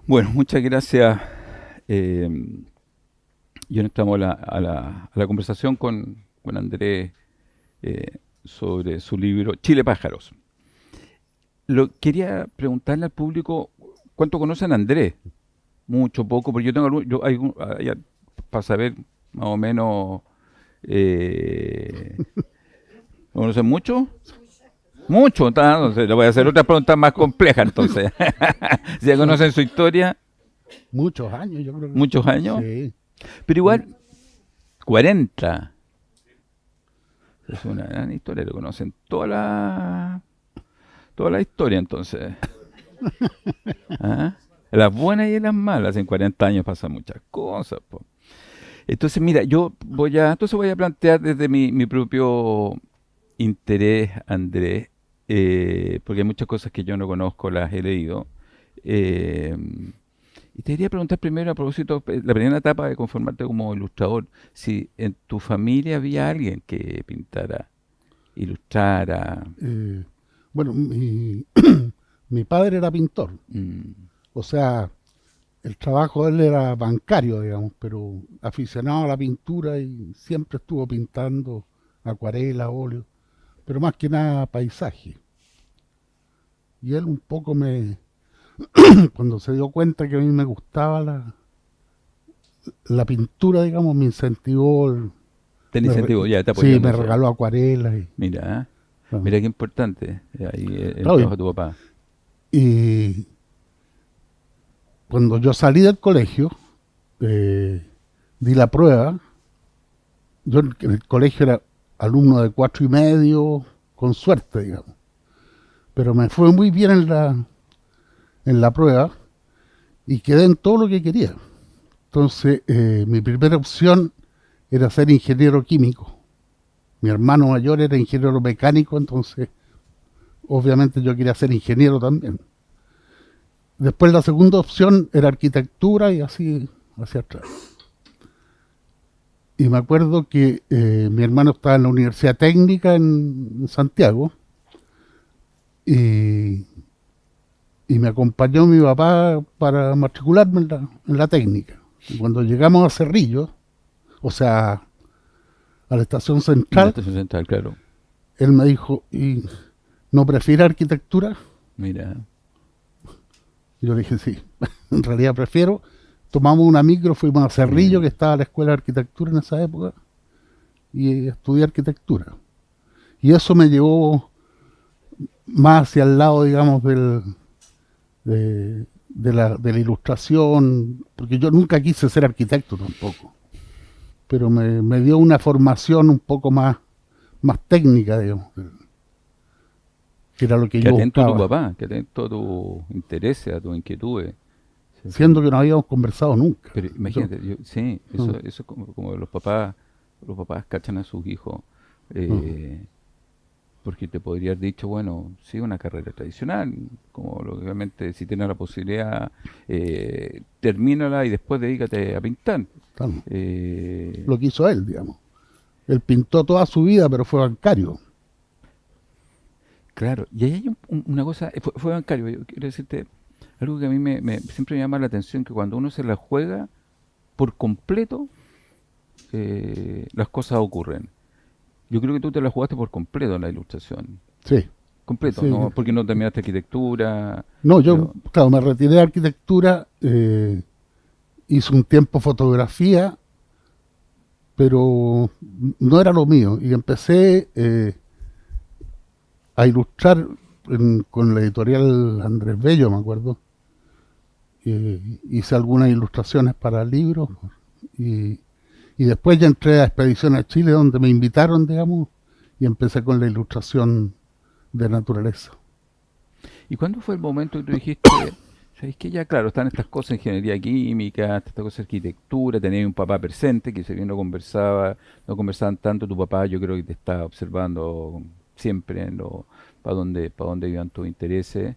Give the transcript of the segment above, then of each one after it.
Bueno, muchas gracias. Eh, y ahora entramos a la conversación con Andrés sobre su libro Chile Pájaros. Quería preguntarle al público cuánto conocen a Andrés. Mucho, poco, porque yo tengo para saber más o menos. ¿Lo conocen mucho? Mucho, entonces le voy a hacer otra pregunta más compleja entonces. Si ya Son conocen su historia, muchos años, yo creo que muchos años, sí. pero Son- igual 40. Es una gran historia, lo conocen toda la historia entonces. ¿Ah? Las buenas y las malas, en 40 años pasan muchas cosas, po. Entonces, mira, entonces voy a plantear desde mi propio interés, Andrés, porque hay muchas cosas que yo no conozco, las he leído. eh, y te quería preguntar primero, a propósito, la primera etapa de conformarte como ilustrador, si en tu familia había alguien que pintara, ilustrara. eh, bueno, mi padre era pintor, mm, o sea, el trabajo de él era bancario, digamos, pero aficionado a la pintura y siempre estuvo pintando acuarela, óleo, pero más que nada paisaje. Y él un poco cuando se dio cuenta que a mí me gustaba la pintura, digamos, me incentivó, Ten incentivo, ya te sí, me apoyándose. regaló acuarelas. Mira, Bueno, mira qué importante ahí el claro, trabajo de tu papá. y cuando yo salí del colegio, di la prueba. Yo en el colegio era alumno de 4,5, con suerte, digamos. Pero me fue muy bien en la prueba y quedé en todo lo que quería. Entonces, mi primera opción era ser ingeniero químico. Mi hermano mayor era ingeniero mecánico, entonces obviamente yo quería ser ingeniero también. Después la segunda opción era arquitectura y así hacia atrás. Y me acuerdo que mi hermano estaba en la Universidad Técnica en Santiago y, y me acompañó mi papá para matricularme en la técnica. Y cuando llegamos a Cerrillo, o sea, a la estación En la central, estación central, claro. él me dijo, ¿y no prefiere arquitectura? Mira, Y yo le dije, sí, en realidad prefiero. Tomamos una micro, fuimos a Cerrillo, mira. que estaba la escuela de arquitectura en esa época, y estudié arquitectura. Y eso me llevó más hacia el lado, digamos, de la ilustración, porque yo nunca quise ser arquitecto tampoco, pero me dio una formación un poco más técnica, digamos, que era lo que Qué yo atento tu buscaba, papá, qué atento a tus intereses, a tus inquietudes. Sí, sí. siendo que no habíamos conversado nunca. Pero Yo, imagínate, sí, uh, eso es como los papás cachan a sus hijos, uh, eh, porque te podría haber dicho, bueno, sí, una carrera tradicional, como obviamente si tienes la posibilidad, termínala y después dedícate a pintar. claro, Eh, lo que hizo él, digamos. Él pintó toda su vida, pero fue bancario. claro, y ahí hay una cosa, fue bancario, yo quiero decirte algo que a mí siempre me llama la atención, que cuando uno se la juega por completo, las cosas ocurren. Yo creo que tú te la jugaste por completo en la ilustración. Sí, Completo, sí. ¿no? Porque no terminaste arquitectura, No, yo, pero claro, me retiré de arquitectura, hice un tiempo fotografía, pero no era lo mío. Y empecé a ilustrar con la editorial Andrés Bello, me acuerdo. Hice algunas ilustraciones para libros y, y después ya entré a Expedición a Chile, donde me invitaron, digamos, y empecé con la ilustración de naturaleza. ¿y cuándo fue el momento que tú dijiste, sabes que ya claro, están estas cosas, ingeniería química, estas cosas de arquitectura, tenías un papá presente que si bien no conversaban tanto, tu papá yo creo que te está observando siempre para dónde iban tus intereses,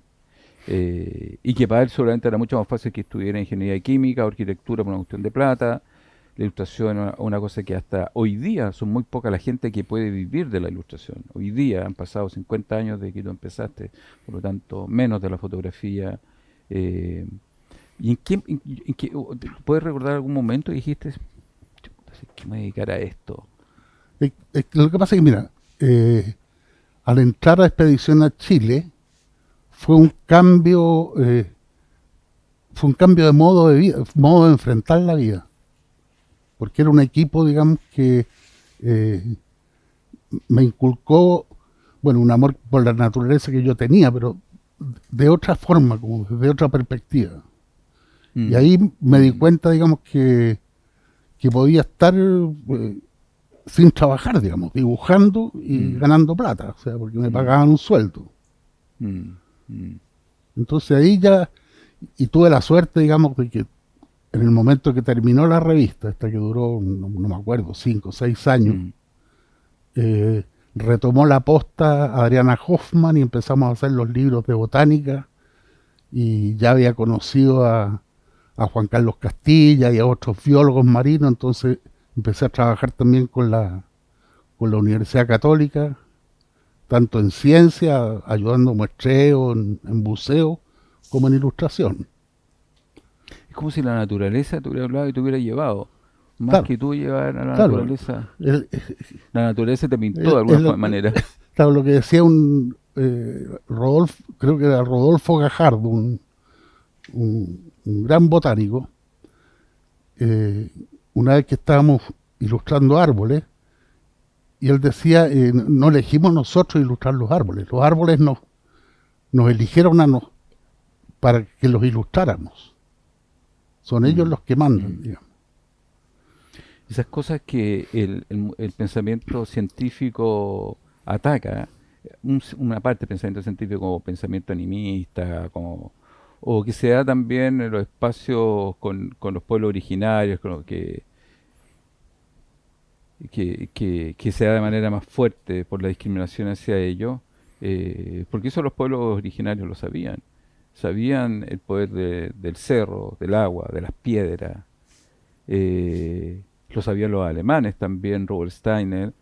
y que para él seguramente era mucho más fácil que estudiara ingeniería química o arquitectura por una cuestión de plata. La ilustración es una cosa que hasta hoy día son muy poca la gente que puede vivir de la ilustración. Hoy día han pasado 50 años desde que tú empezaste, por lo tanto, menos de la fotografía. eh, ¿Y puedes recordar algún momento que dijiste, "Chuta, si es que me voy a dedicar a esto"? Lo que pasa es que, mira, al entrar a Expedición a Chile, fue un cambio, fue un cambio de modo de vida, modo de enfrentar la vida, porque era un equipo, digamos, que eh, me inculcó, bueno, un amor por la naturaleza que yo tenía, pero de otra forma, como de otra perspectiva. Y Mm, ahí me di mm, cuenta, digamos, que podía estar sin trabajar, digamos, dibujando y mm, ganando plata, o sea, porque me mm, pagaban un sueldo. mm, mm, Entonces ahí ya, y tuve la suerte, digamos, de que en el momento que terminó la revista, esta que duró, no me acuerdo, 5 o 6 años, mm. retomó la posta Adriana Hoffman y empezamos a hacer los libros de botánica y ya había conocido a Juan Carlos Castilla y a otros biólogos marinos, entonces empecé a trabajar también con la Universidad Católica, tanto en ciencia, ayudando muestreo, en buceo, como en ilustración. Es como si la naturaleza te hubiera hablado y te hubiera llevado. Más Claro, que tú llevar a la claro. naturaleza. El, La naturaleza te pintó de el, alguna el, manera. claro, lo que decía un Rodolfo, creo que era Rodolfo Gajardo, un gran botánico, eh, una vez que estábamos ilustrando árboles, y él decía, no elegimos nosotros ilustrar los árboles nos eligieron para que los ilustráramos, son ellos Mm, los que mandan, mm. digamos. Esas cosas que el pensamiento científico ataca, una parte del pensamiento científico como pensamiento animista, como, o que se da también en los espacios con los pueblos originarios, con lo que se da de manera más fuerte por la discriminación hacia ellos, porque eso los pueblos originarios lo sabían. Sabían el poder del cerro, del agua, de las piedras. Lo sabían los alemanes también, Robert Steiner,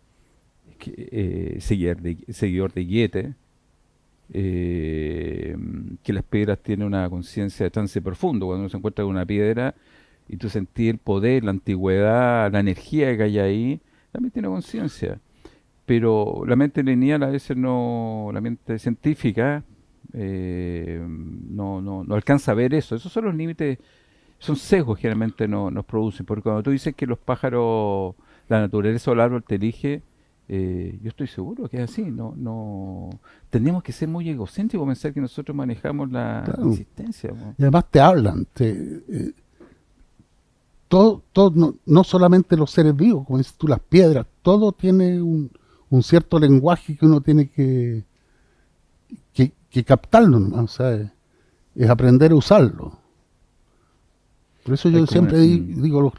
seguidor de Goethe, que las piedras tienen una conciencia de trance profundo. Cuando uno se encuentra con una piedra y tú sentís el poder, la antigüedad, la energía que hay ahí, también tiene conciencia. Pero la mente lineal a veces no, la mente científica no alcanza a ver eso. Esos son los límites, son sesgos que generalmente nos producen. Porque cuando tú dices que los pájaros, la naturaleza o el árbol te elige, yo estoy seguro que es así. Tenemos que ser muy egocéntricos, pensar que nosotros manejamos la Claro. existencia, po. Y además te hablan, todo no solamente los seres vivos, como dices tú, las piedras, todo tiene un cierto lenguaje que uno tiene que captarlo, ¿no? O sea, es aprender a usarlo. Por eso Hay yo como siempre digo,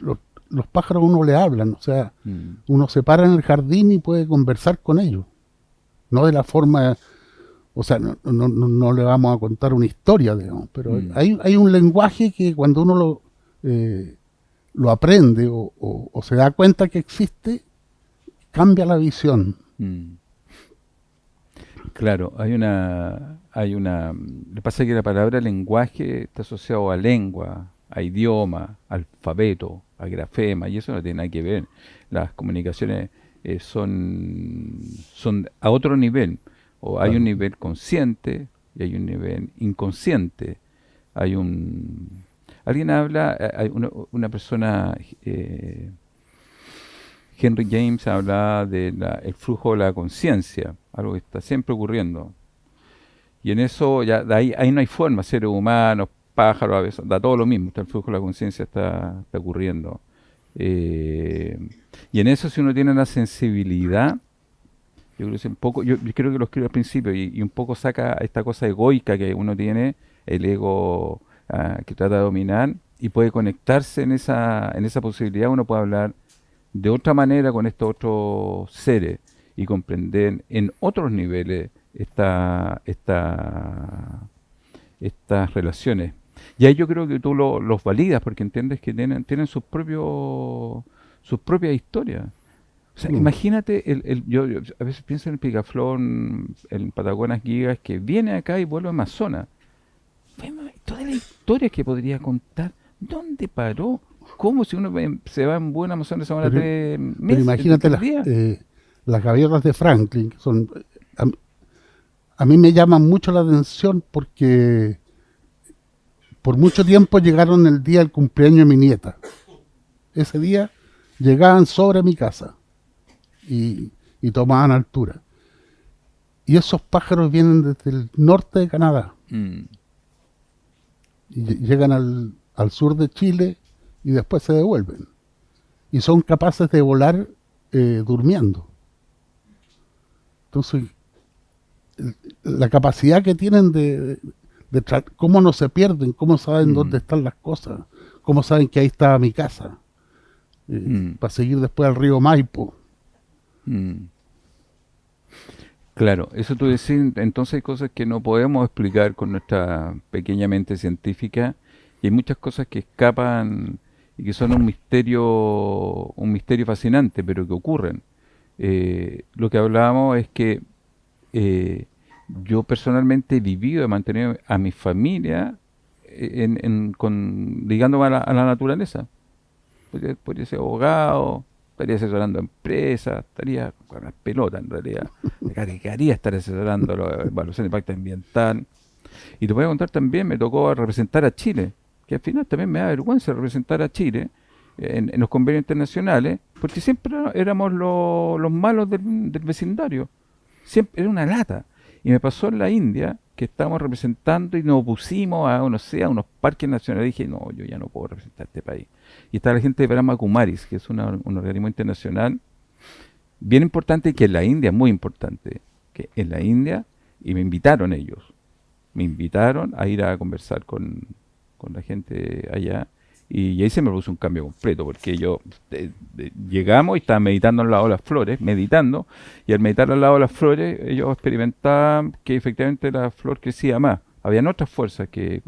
los pájaros a uno le hablan, o sea, mm, uno se para en el jardín y puede conversar con ellos, no de la forma, o sea, no le vamos a contar una historia, digamos, pero mm, hay un lenguaje que cuando uno lo aprende o se da cuenta que existe, cambia la visión. mm. Claro, lo que pasa es que la palabra lenguaje está asociado a lengua, a idioma, alfabeto, a grafema, y eso no tiene nada que ver. Las comunicaciones son a otro nivel. O hay un Claro. nivel consciente y hay un nivel inconsciente. Hay un... Alguien habla, hay una persona, Henry James habla del flujo de la conciencia, algo que está siempre ocurriendo. Y en eso, ya ahí no hay forma, seres humanos, pájaros, a veces, da todo lo mismo, está el flujo de la conciencia está ocurriendo. Eh, y en eso, si uno tiene la sensibilidad, yo creo que es un poco, yo creo que lo escribo al principio, y un poco saca esta cosa egoica que uno tiene, el ego que trata de dominar, y puede conectarse en esa posibilidad, uno puede hablar de otra manera con estos otros seres y comprender en otros niveles estas relaciones. Y ahí yo creo que tú los validas porque entiendes que tienen sus propias historias. O sea, Mm. imagínate, yo a veces pienso en el picaflor, en Patagonas Gigas, que viene acá y vuelve a Amazonas. Todas las historias que podría contar, ¿dónde paró? ¿Cómo si uno se va en buena Amazon se van a Pero, 3 meses, imagínate 3 días? las gaviotas de Franklin, que son, a, a mí me llaman mucho la atención porque por mucho tiempo llegaron el día del cumpleaños de mi nieta. Ese día llegaban sobre mi casa y tomaban altura. Y esos pájaros vienen desde el norte de Canadá Mm, y llegan al sur de Chile y después se devuelven. Y son capaces de volar durmiendo. Entonces, la capacidad que tienen cómo no se pierden, cómo saben mm, dónde están las cosas, cómo saben que ahí estaba mi casa, mm, para seguir después al río Maipo. mm. Claro, eso tú decís, entonces hay cosas que no podemos explicar con nuestra pequeña mente científica y hay muchas cosas que escapan y que son un misterio fascinante, pero que ocurren. Lo que hablábamos es que eh, yo personalmente he vivido, he mantenido a mi familia ligándome a la naturaleza. Podría ser abogado, estaría asesorando empresas, estaría con las pelotas en realidad. Me cargaría estar asesorando la evaluación de impacto ambiental. Y te voy a contar también, me tocó representar a Chile, que al final también me da vergüenza representar a Chile en los convenios internacionales, porque siempre éramos los malos del vecindario. Siempre era una lata. Y me pasó en la India, que estábamos representando y nos opusimos a, no sé, a unos parques nacionales. Dije, no, yo ya no puedo representar este país. Y está la gente de Brahma Kumaris, que es un organismo internacional bien importante, que en la India, muy importante, que en la India, y me invitaron ellos, me invitaron a ir a conversar con la gente allá, y ahí se me puso un cambio completo, porque llegamos y estaba meditando al lado de las flores, meditando, y al meditar al lado de las flores, ellos experimentaban que efectivamente la flor crecía más. Habían otras fuerzas que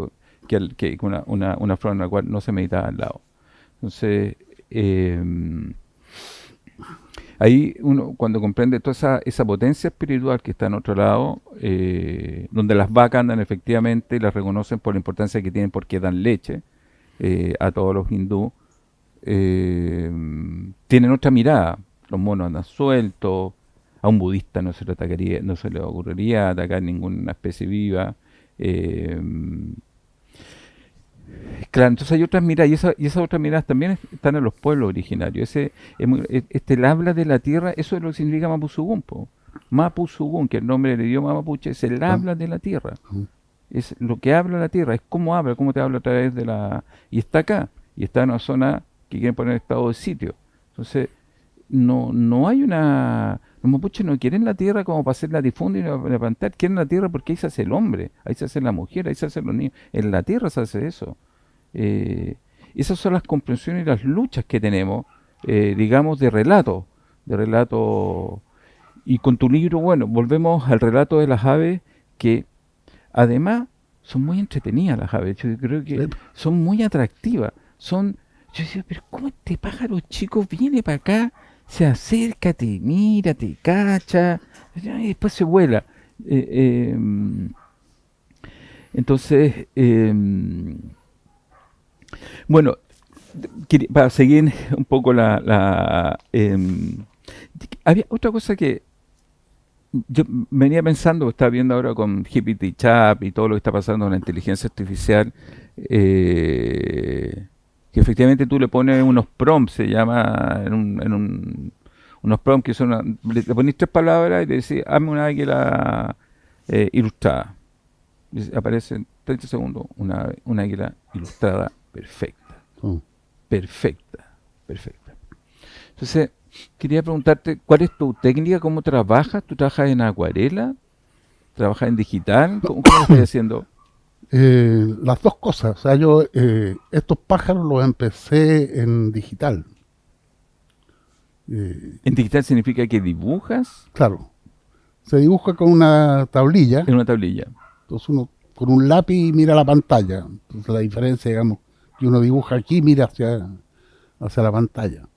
una flor en la cual no se meditaba al lado. Entonces, ahí uno cuando comprende toda esa potencia espiritual que está en otro lado, donde las vacas andan efectivamente y las reconocen por la importancia que tienen porque dan leche a todos los hindúes, tienen otra mirada. Los monos andan sueltos, a un budista no se le ocurriría atacar ninguna especie viva. eh, Claro, entonces hay otras miradas, y esas otras miradas también están en los pueblos originarios. El habla de la tierra, eso es lo que significa Mapuzugún, po. Mapuzugún, que es el nombre del idioma mapuche, es el ¿No? habla de la tierra. Es lo que habla la tierra, es cómo habla, cómo te habla a través de la... Y está acá, y está en una zona que quieren poner en estado de sitio. Entonces, no hay una... Los mapuches no quieren la tierra como para hacer la difunda y levantar, quieren la tierra porque ahí se hace el hombre, ahí se hace la mujer, ahí se hacen los niños. En la tierra se hace eso. Eh, Esas son las comprensiones y las luchas que tenemos, digamos, de relato. Y con tu libro, bueno, volvemos al relato de las aves, que además son muy entretenidas las aves. Yo creo que Sí. son muy atractivas. Yo decía, pero ¿cómo este pájaro chico viene para acá, se acerca, te mira, te cacha, y después se vuela? Eh, eh, entonces, bueno, para seguir un poco había otra cosa que yo venía pensando, estaba viendo ahora con GPT Chat y todo lo que está pasando con la inteligencia artificial, que efectivamente tú le pones unos prompts, se llama, unos prompts que son, le pones 3 palabras y le decís, hazme una águila ilustrada. Aparece en 30 segundos una águila ilustrada perfecta. Oh. Perfecta, perfecta. Entonces, quería preguntarte, ¿cuál es tu técnica? ¿Cómo trabajas? ¿Tú trabajas en acuarela? ¿Trabajas en digital? ¿Cómo lo estás haciendo? Las dos cosas. O sea, yo estos pájaros los empecé en digital. Eh, ¿En digital significa que dibujas claro, se dibuja con una tablilla. en una tablilla? Entonces uno con un lápiz mira la pantalla. Entonces la diferencia, digamos, que uno dibuja aquí, mira hacia la pantalla.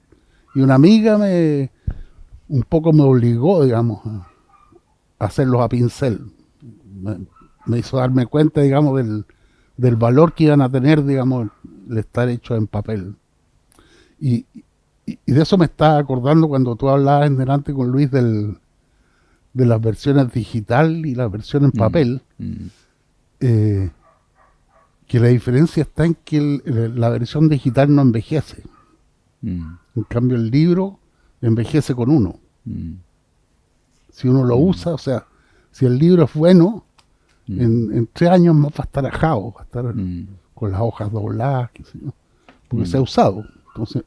Y una amiga un poco me obligó, digamos, a hacerlos a pincel. Me, me hizo darme cuenta, digamos, del valor que iban a tener, digamos, el estar hecho en papel. Y, y de eso me estaba acordando cuando tú hablabas en delante con Luis de las versiones digital y la versión en Mm, papel, mm, eh, que la diferencia está en que la versión digital no envejece. mm, En cambio el libro envejece con uno. mm, Si uno lo mm, usa, o sea, si el libro es bueno, mm, en 3 años más va a estar ajado, va a estar mm, con las hojas dobladas, qué sé yo, porque se ha mm, usado. Entonces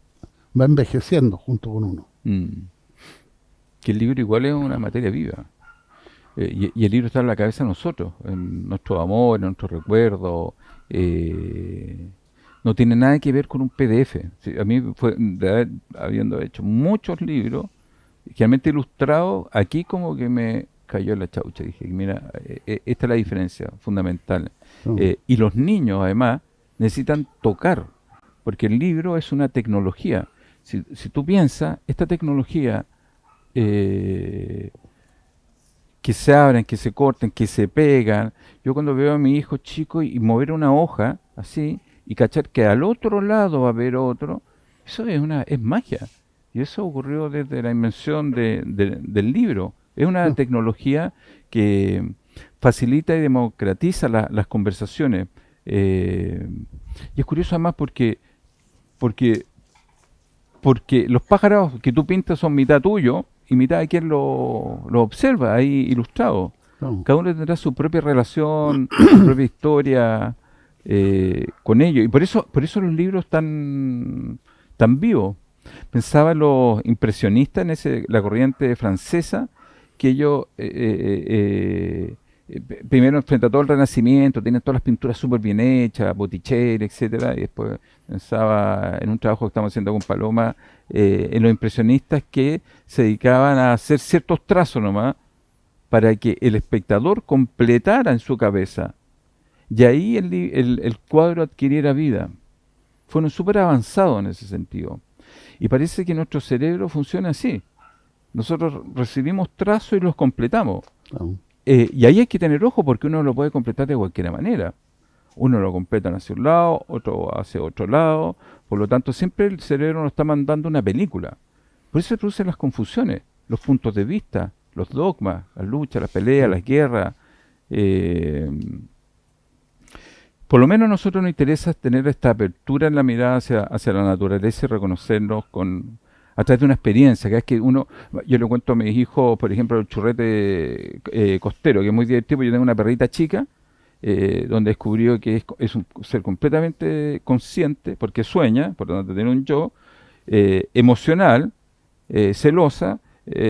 va envejeciendo junto con uno. mm. Que el libro igual es una materia viva. Y el libro está en la cabeza de nosotros, en nuestro amor, en nuestros recuerdos. No tiene nada que ver con un PDF. Sí, a mí fue, habiendo hecho muchos libros, generalmente ilustrados, aquí como que me cayó la chaucha. Dije, mira, esta es la diferencia fundamental. ¿No? Y los niños, además, necesitan tocar, porque el libro es una tecnología. Si tú piensas, esta tecnología eh, que se abren, que se corten, que se pegan. Yo cuando veo a mi hijo chico y mover una hoja así y cachar que al otro lado va a haber otro, eso es magia. Y eso ocurrió desde la invención del libro. Es una ¿No? tecnología que facilita y democratiza las conversaciones. Eh, y es curioso además porque porque los pájaros que tú pintas son mitad tuyo y mitad de quien lo observa ahí ilustrado. ¿No? Cada uno tendrá su propia relación, su propia historia con ellos. Y por eso los libros tan vivos. Pensaba en los impresionistas, en la corriente francesa, que ellos primero frente a todo el Renacimiento, tienen todas las pinturas súper bien hechas, Botticelli, etcétera, y después pensaba en un trabajo que estamos haciendo con Paloma, en los impresionistas que se dedicaban a hacer ciertos trazos nomás para que el espectador completara en su cabeza. Y ahí el cuadro adquiriera vida. Fueron súper avanzados en ese sentido. Y parece que nuestro cerebro funciona así. Nosotros recibimos trazos y los completamos. ¿No? Y ahí hay que tener ojo porque uno lo puede completar de cualquier manera. Uno lo completa hacia un lado, otro hacia otro lado. Por lo tanto, siempre el cerebro nos está mandando una película. Por eso se producen las confusiones, los puntos de vista, los dogmas, las luchas, las peleas, ¿No? las guerras. Eh, por lo menos a nosotros nos interesa tener esta apertura en la mirada hacia la naturaleza y reconocernos a través de una experiencia, que es que uno, yo le cuento a mis hijos, por ejemplo, el churrete costero, que es muy divertido, porque yo tengo una perrita chica, donde descubrió que es un ser completamente consciente, porque sueña, por lo tanto tiene un yo, emocional, celosa,